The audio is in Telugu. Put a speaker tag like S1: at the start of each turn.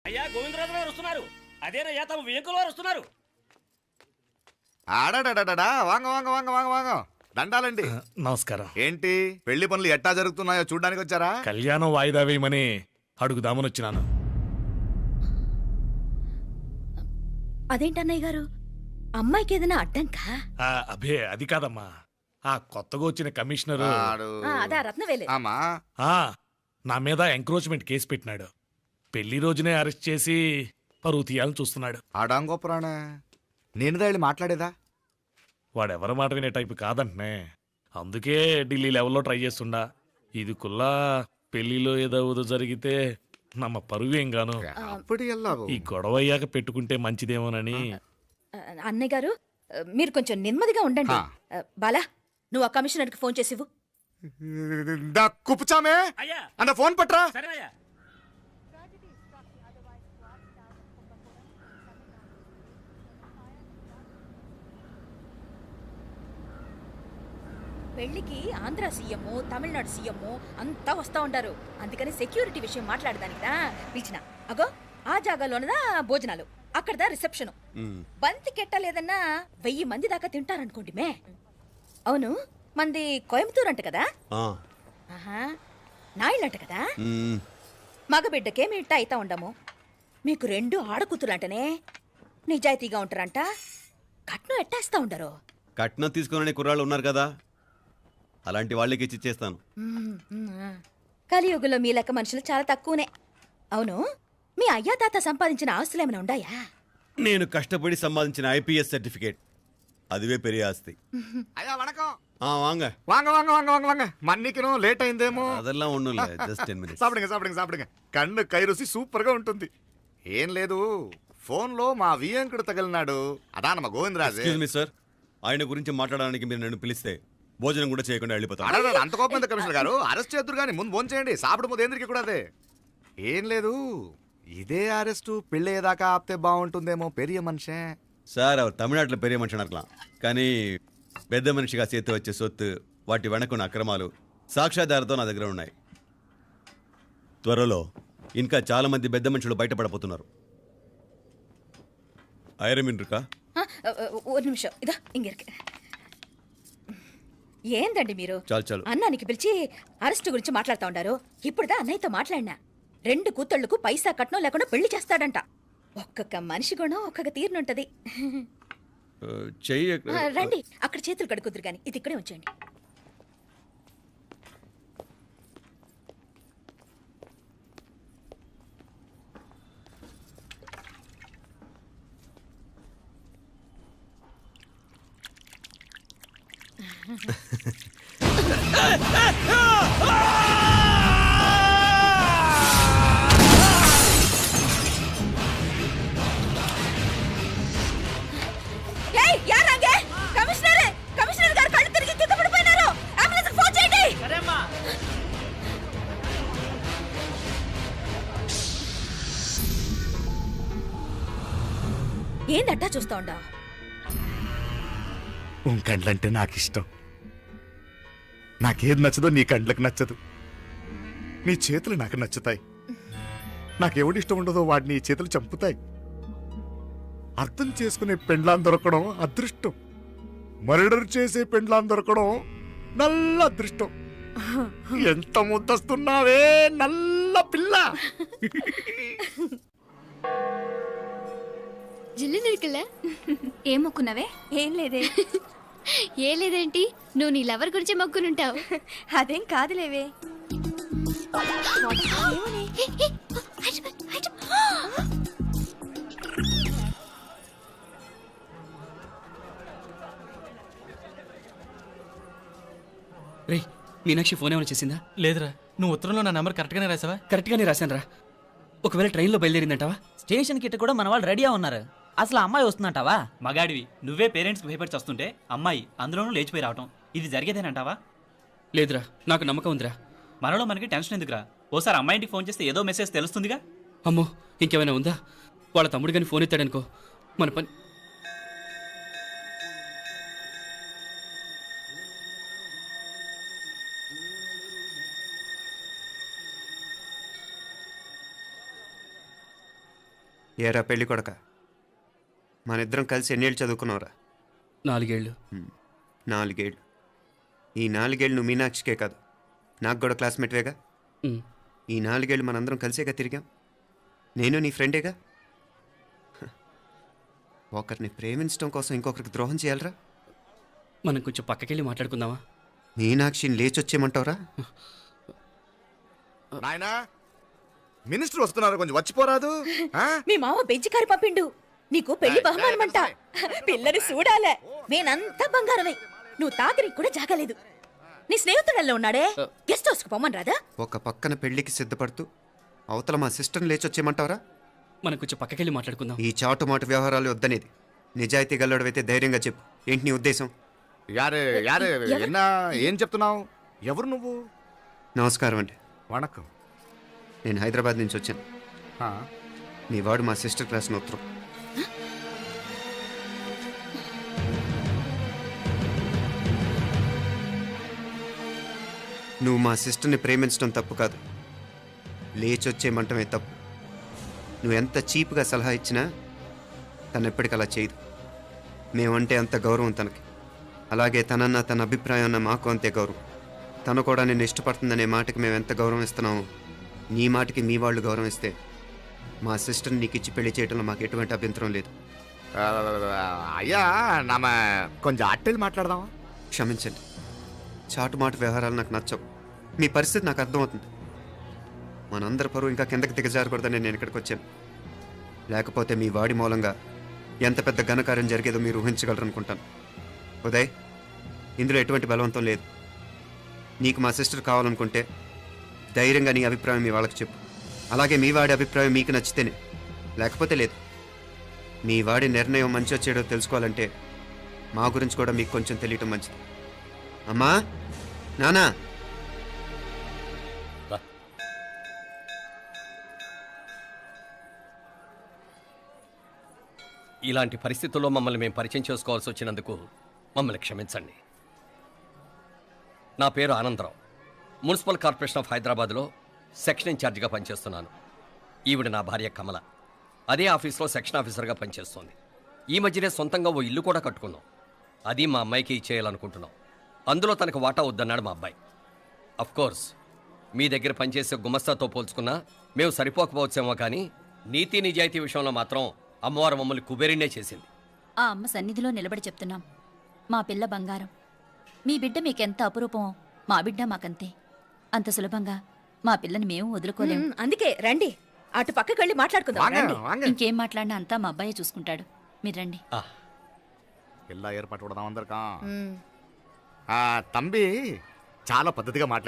S1: అయ్యా గోవిందరాజు గారు వస్తున్నారు. అదేనయ్యా తమ వెహికల్ వారు వస్తున్నారు.
S2: ఆడాడా వాంగ వాంగ వాంగ వాంగ వాంగ దండాలండి.
S3: నమస్కారం.
S2: ఏంటి పెళ్లి పనులు ఎట్టా జరుగుతున్నాయో చూడ్డానికి వచ్చారా?
S3: కళ్యాణం వాయిదా వేయమని అడుగుదామని వచ్చినాను.
S4: అదేంటన్నయ్య గారు, అమ్మాయికి ఏదైనా అడ్డంకా?
S3: అబే అది కాదమ్మా, ఆ కొత్తగా వచ్చిన కమిషనర్
S4: అదా రత్నవేలే
S3: నా మీద ఎంక్రోచ్మెంట్ కేసు పెట్టినాడు. పెళ్లి రోజునే అరెస్ట్ చేసి పరువు తీయాలని చూస్తున్నాడు.
S2: ఆడాంగో పురాణ నేనుదా వెళ్ళి మాట్లాడేదా?
S3: వాడెవరి మాట వినే టైపు కాదంటనే. అందుకే ఢిల్లీ లెవెల్లో ట్రై చేస్తుండా. ఇది కుల్లా పెళ్లిలో ఏదో జరిగితే నమ్మ పరువేం గాను. ఈ గొడవ అయ్యాక పెట్టుకుంటే మంచిదేమోనని.
S4: అన్నయ్య గారు మీరు కొంచెం నెమ్మదిగా ఉండండి. బాలా, నువ్వు ఆ కమిషనర్కి ఫోన్ చేసివు.
S2: కుప్పుచామే అన్న ఫోన్ పట్రా.
S1: సరేనయ్యా.
S4: పెళ్లికి ఆంధ్ర సీఎం, తమిళనాడు సీఎం అంతా వస్తా ఉంటారు. అందుకని సెక్యూరిటీ విషయం మాట్లాడదానికిదా పిలిచిన. అగో ఆ జాగాలోనదా భోజనాలు, అక్కడదా రిసెప్షన్. బంతి కెట్టలేదన్నా 1000 మంది దాకా తింటారనుకోండి. మే అవును, మంది కోయంబత్తూర్ అంట కదా? నాయుళ్ళంట కదా? మగబిడ్డకే మీ ఇట్ట అయితా ఉండము. మీకు 2 ఆడకూతులంటనే నిజాయితీగా ఉంటారంట. కట్నం ఎట్టేస్తా ఉండరు.
S5: కట్నం తీసుకునే కుర్రాళ్ళు ఉన్నారు కదా, అలాంటి వాళ్ళకి ఇచ్చేస్తాను.
S4: కలియుగంలో మీ లెక్క మనుషులు చాలా తక్కువనే. అవును, మీ అయ్యా తాత సంపాదించిన ఆస్తులు ఏమైనా ఉండాయా?
S5: నేను కష్టపడి సంపాదించిన ఐపీఎస్ సర్టిఫికేట్, అదివే పెరియ ఆస్తి.
S2: అయ్యా వణకం.
S5: వాంగ
S2: వాంగ వాంగ వాంగ వాంగ వాంగ మన్నికిను లేట్ అయిందేమో.
S5: అదెల్లా ఉండులే, జస్ట్ 10 minutes.
S2: సాப்பிடுங்க కన్ను కై రుచి సూపర్ గా ఉంటుంది. ఏం లేదు, ఫోన్ లో మా వియంకుడు తగిలినాడు. అదా మా గోవిందరాజు.
S5: ఎక్స్క్యూజ్ మీ సార్, ఆయన గురించి మాట్లాడడానికి మీరు నన్ను పిలిస్తే భోజనం కూడా చేయకుండా వెళ్ళిపోతాను.
S2: అంత కోపం కమిషనర్ గారు, అరెస్ట్ చేద్దరు కానీ ముందు ఫోన్ చేయండి. సాపిడు ముందు ఎందుకు కూడా అదే. ఏం లేదు, ఇదే అరెస్టు పెళ్ళేదాకా ఆపితే బాగుంటుందేమో. పెరియ మనిషే
S5: సార్, அவர் తమిళనాడులో పెరియ మనిషి అనర్కలాం, కానీ పెద్ద మనిషిగా చేతి వచ్చే సొత్తు, వాటి వెనకున్న అక్రమాలు సాక్ష్యాధారతో నా దగ్గర ఉన్నాయి. త్వరలో ఇంకా చాలా మంది పెద్ద మనుషులు బయటపడబోతున్నారు. ఐరమిన్ రుకా
S4: ఒక నిమిషం ఇదా ఇంగిరికి. ఏందండి మీరు
S5: చాలు
S4: అన్నానికి పిలిచి అరెస్ట్ గురించి మాట్లాడుతూ ఉండారు. ఇప్పుడుదా అన్నయ్యతో మాట్లాడినా 2 కూతుళ్లకు పైసా కట్నం లేకుండా పెళ్లి చేస్తాడంట. ఒక్కొక్క మనిషి గుణం ఒక్కొక్క తీరునుంటది. రండి, అక్కడ చేతులు కడుకుదురు గాని ఇది ఇక్కడే ఉంచండి. కమిషనర్ గారు కళ్ళు తిరిగి కింద పడిపోయినారు. అంబులెన్స్ ఫోన్ చేయండి.
S1: సరేమ్మా.
S4: ఏందట్టా చూస్తా ఉండా?
S2: కండ్లంటే నాకు ఇష్టం. నాకేది నచ్చదో నీ కండ్లకు నచ్చదు. నీ చేతులు నాకు నచ్చుతాయి. నాకెవడి ఇష్టం ఉండదో వాడిని నీ చేతులు చంపుతాయి. అర్థం చేసుకునే పెండ్లాం దొరకడం అదృష్టం. మర్డర్ చేసే పెండ్లాం దొరకడం నల్ల అదృష్టం. ఎంత ముద్దస్తున్నావే నల్ల పిల్ల.
S6: జిల్లు నిడుకులే
S7: ఏం మొక్కున్నావే?
S6: ఏం లేదే. ఏ లేదేంటి, నువ్వు నీ లవర్ గురించి మొక్కునుంటావు.
S7: అదేం కాదులేవే.
S8: రే, మీనాక్షి ఫోన్ ఏమైనా చేసిందా?
S9: లేదురా. నువ్వు ఉత్తరంలో నా నెంబర్ కరెక్ట్గానే రాసావా?
S8: కరెక్ట్గానే రాశాను రా. ఒకవేళ ట్రైన్లో బయలుదేరిందంటావా?
S1: స్టేషన్ కిட்ட కూడా మన వాళ్ళు రెడీగా ఉన్నారు. అసలు అమ్మాయి వస్తుందంటావా?
S9: మగాడివి నువ్వే పేరెంట్స్కి భయపడి వస్తుంటే అమ్మాయి అందులోనూ లేచిపోయి రావటం ఇది జరిగేదేనంటావా?
S8: లేదురా, నాకు నమ్మకం ఉందిరా.
S9: మనలో మనకి టెన్షన్ ఎందుకురా? ఓసారి అమ్మాయింటికి ఫోన్ చేస్తే ఏదో మెసేజ్ తెలుస్తుందిగా.
S8: అమ్మో, ఇంకేమైనా ఉందా? వాళ్ళ తమ్ముడు కానీ ఫోన్ ఎత్తాడనుకో, మన పని.
S10: ఏరా పెళ్ళి కొడక, మన ఇద్దరం కలిసి ఎన్నేళ్ళు చదువుకున్నావురా?
S8: 4 ఏళ్ళు.
S10: 4 ఏళ్ళు. ఈ 4 ఏళ్ళు నువ్వు మీనాక్షికే కాదు, నాకు కూడా క్లాస్మేట్వేగా.
S8: ఉమ్.
S10: ఈ 4 ఏళ్ళు మనందరం కలిసేగా తిరిగాం. నేను నీ ఫ్రెండేగా. ఒకరిని ప్రేమించడం కోసం ఇంకొకరికి ద్రోహం చేయాలరా?
S8: మనం కొంచెం పక్కకెళ్ళి మాట్లాడుకుందామా?
S10: మీనాక్షిని లేచొచ్చేయమంటావురా?
S2: నాయనా, మినిస్టర్ వస్తున్నారు, కొంచెం వచ్చిపోరాదు. ఆ?
S4: మీ మామ బెంచి కారు పంపిండు. నీకు పెళ్లి బహుమానమంట. పిల్లని చూడాలే. నేనంతా బంగారమే. నువ్వు తాకరికి కూడా జాగలేదు. నీ స్నేహితుడల్లో ఉన్నాడే, గెస్ట్ హౌస్కి పొమ్మని రాదా?
S10: ఒక పక్కన పెళ్లికి సిద్ధపడుతూ అవతల మా సిస్టర్ని లేచొచ్చేయమంటావురా?
S8: మనం కొంచెం పక్కకెళ్ళి మాట్లాడుకుందాం.
S10: ఈ చాటుమాటు వ్యవహారాలు వద్దనేది. నిజాయితీ గల్లడవైతే ధైర్యంగా చెప్పు, ఏంటి నీ ఉద్దేశం?
S2: యారే యారే ఎన్నా ఏం చెప్తున్నావు? ఎవరు నువ్వు?
S10: నమస్కారం అండి,
S2: వణకం.
S10: నేను హైదరాబాద్ నుంచి వచ్చాను.
S2: ఆ,
S10: మీ వాడు మా సిస్టర్ క్లాస్ ఉత్తరం. నువ్వు మా సిస్టర్ని ప్రేమించడం తప్పు కాదు, లేచొచ్చేయమంటమే తప్పు. నువ్వు ఎంత చీప్గా సలహా ఇచ్చినా తను ఎప్పటికీ అలా చేయదు. మేమంటే అంత గౌరవం తనకి, అలాగే తనన్న తన అభిప్రాయం అన్న మాకు అంతే గౌరవం. తను కూడా నిన్ను ఇష్టపడుతుందనే మాటకి మేము ఎంత గౌరవం ఇస్తున్నామో నీ మాటకి మీ వాళ్ళు గౌరవం ఇస్తే మా సిస్టర్ని నీకు ఇచ్చి పెళ్లి చేయడంలో మాకు ఎటువంటి అభ్యంతరం లేదు.
S2: అయ్యా నామ కొంచెం అట్టెలు మాట్లాడదామా?
S10: క్షమించండి, చాటుమాటు వ్యవహారాలు నాకు నచ్చవు. మీ పరిస్థితి నాకు అర్థమవుతుంది. మనందరి పరువు ఇంకా కిందకి దిగజారకూడదని నేను ఇక్కడికి వచ్చాను. లేకపోతే మీ వాడి మూలంగా ఎంత పెద్ద ఘనకార్యం జరిగేదో మీరు ఊహించగలరనుకుంటాను. ఉదయ్, ఇందులో ఎటువంటి బలవంతం లేదు. నీకు మా సిస్టర్ కావాలనుకుంటే ధైర్యంగా నీ అభిప్రాయం మీ వాళ్ళకి చెప్పు. అలాగే మీ వాడి అభిప్రాయం మీకు నచ్చితేనే, లేకపోతే లేదు. మీ వాడి నిర్ణయం మంచో చెడో తెలుసుకోవాలంటే మా గురించి కూడా మీకు కొంచెం తెలియటం మంచిది. అమ్మా, నానా,
S11: ఇలాంటి పరిస్థితుల్లో మమ్మల్ని మేము పరిచయం చేసుకోవాల్సి వచ్చినందుకు మమ్మల్ని క్షమించండి. నా పేరు ఆనందరావు. మున్సిపల్ కార్పొరేషన్ ఆఫ్ హైదరాబాద్లో సెక్షన్ ఇన్ఛార్జిగా పనిచేస్తున్నాను. ఈవిడ నా భార్య కమల. అదే ఆఫీస్లో సెక్షన్ ఆఫీసర్గా పనిచేస్తోంది. ఈ మధ్యనే సొంతంగా ఓ ఇల్లు కూడా కట్టుకున్నాం. అది మా అమ్మాయికి ఇచ్చేయాలనుకుంటున్నాం. అందులో తనకు వాటా వద్దన్నాడు మా అబ్బాయి. కోర్స్ మీ దగ్గర పనిచేసే గుమస్తాతో పోల్చుకున్నా మేము సరిపోకపోవచ్చేమో, కానీ నీతి నిజాయితీ విషయంలో మాత్రం అమ్మవారు మమ్మల్ని కుబేరినే చేసింది.
S7: ఆ అమ్మ సన్నిధిలో నిలబడి చెప్తున్నాం, మా పిల్ల బంగారం. మీ బిడ్డ మీకెంత అపురూపమో మా బిడ్డ మాకంతే. అంత సులభంగా మా పిల్లని మేము వదులుకోలేము.
S4: అందుకే రండి, అటు పక్కకి వెళ్ళి మాట్లాడుకుందాం. రండి.
S7: ఇంకేం మాట్లాడినా అంతా మా అబ్బాయే చూసుకుంటాడు. మీరు రండి.
S2: ಎಲ್ಲ ಏರ್ಪಾటు ಕೊಡదాం అందరికా. తంబి చాలా పద్ధతిగా మాట్లాడు.